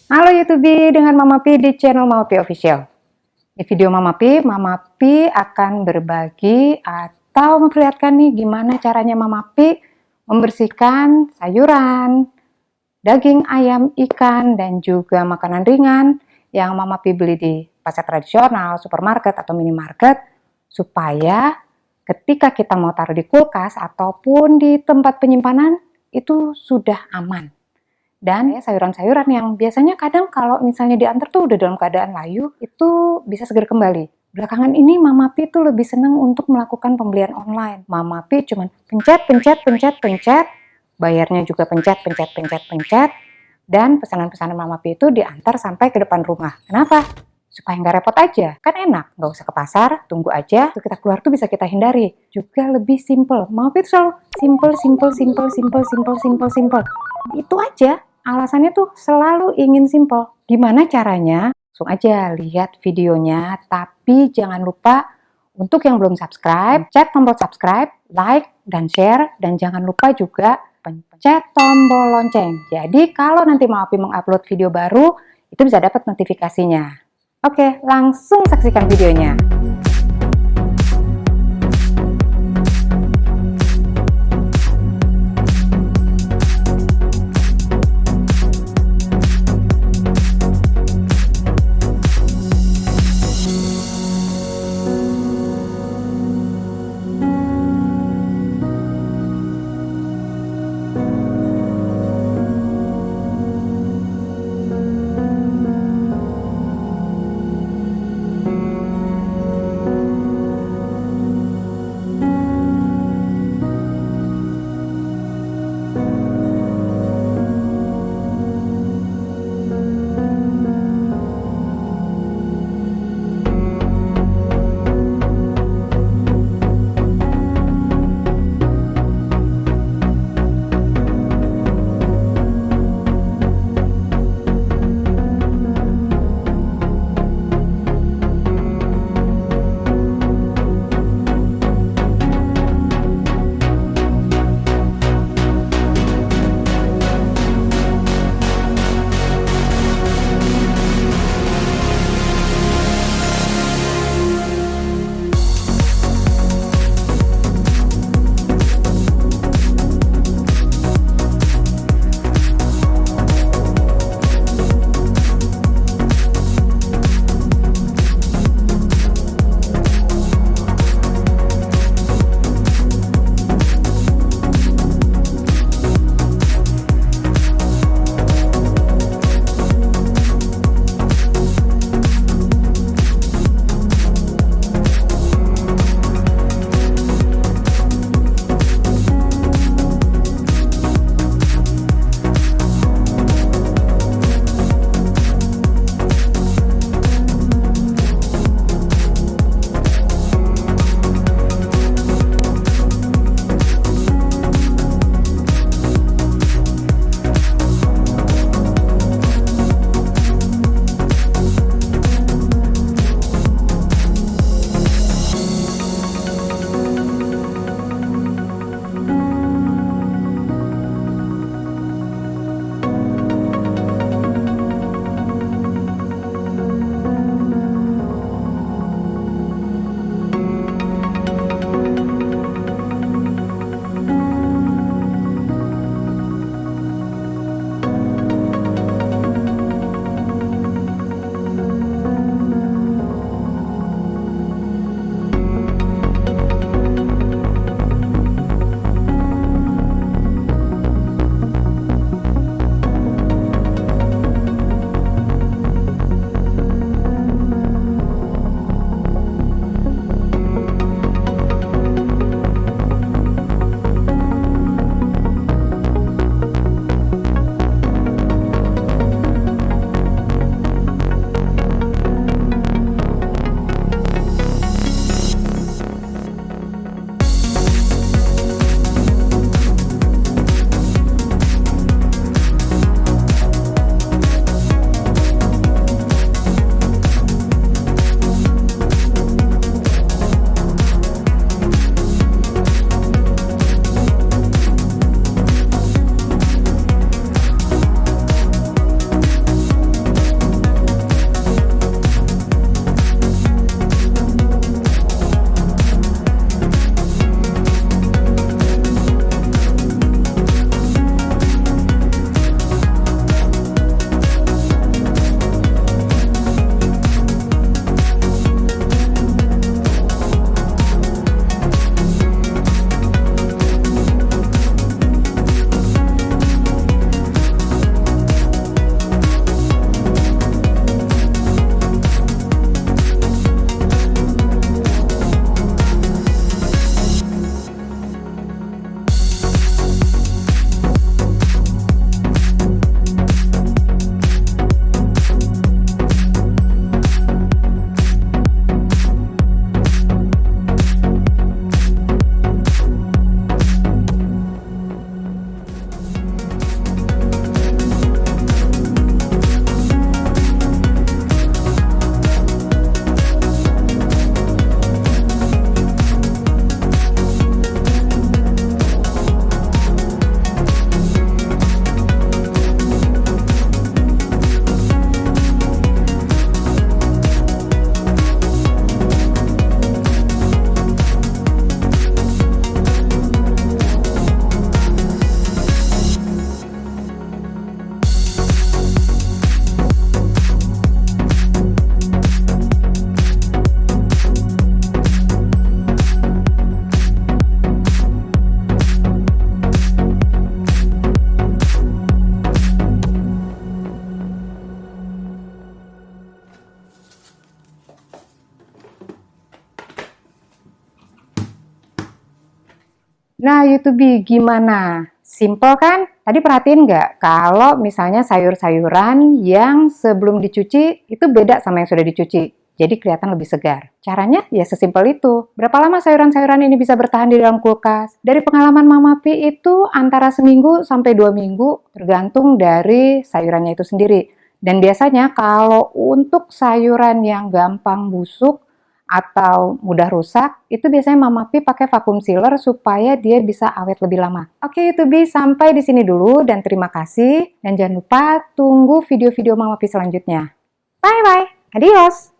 Halo YouTube, dengan Mama Pi di channel Mama Pi Official. Di video Mama Pi akan berbagi atau memperlihatkan nih gimana caranya Mama Pi membersihkan sayuran, daging ayam, ikan, dan juga makanan ringan yang Mama Pi beli di pasar tradisional, supermarket, atau minimarket, supaya ketika kita mau taruh di kulkas ataupun di tempat penyimpanan itu sudah aman. Dan sayuran-sayuran yang biasanya kadang kalau misalnya diantar tuh udah dalam keadaan layu, itu bisa segera kembali. Belakangan ini Mama Pi tuh lebih senang untuk melakukan pembelian online. Mama Pi cuman pencet, bayarnya juga pencet, dan pesanan-pesanan Mama Pi itu diantar sampai ke depan rumah. Kenapa? Supaya nggak repot aja. Kan enak, nggak usah ke pasar, tunggu aja, tuh kita keluar tuh bisa kita hindari. Juga lebih simple. Mama Pi selalu simple. Itu aja. Alasannya tuh selalu ingin simple. Gimana caranya? Langsung aja lihat videonya, tapi jangan lupa untuk yang belum subscribe, pencet tombol subscribe, like, dan share, dan jangan lupa juga pencet tombol lonceng. Jadi kalau nanti Mama Pi mengupload video baru, itu bisa dapat notifikasinya. Oke, langsung saksikan videonya. Nah, YouTube gimana? Simple kan? Tadi perhatiin nggak? Kalau misalnya sayur-sayuran yang sebelum dicuci itu beda sama yang sudah dicuci. Jadi kelihatan lebih segar. Caranya ya sesimpel itu. Berapa lama sayuran-sayuran ini bisa bertahan di dalam kulkas? Dari pengalaman Mama Pi itu antara seminggu sampai 2 minggu tergantung dari sayurannya itu sendiri. Dan biasanya kalau untuk sayuran yang gampang busuk atau mudah rusak, itu biasanya Mama Pi pakai vacuum sealer supaya dia bisa awet lebih lama. Oke YouTube, sampai di sini dulu dan terima kasih. Dan jangan lupa tunggu video-video Mama Pi selanjutnya. Bye bye, adios!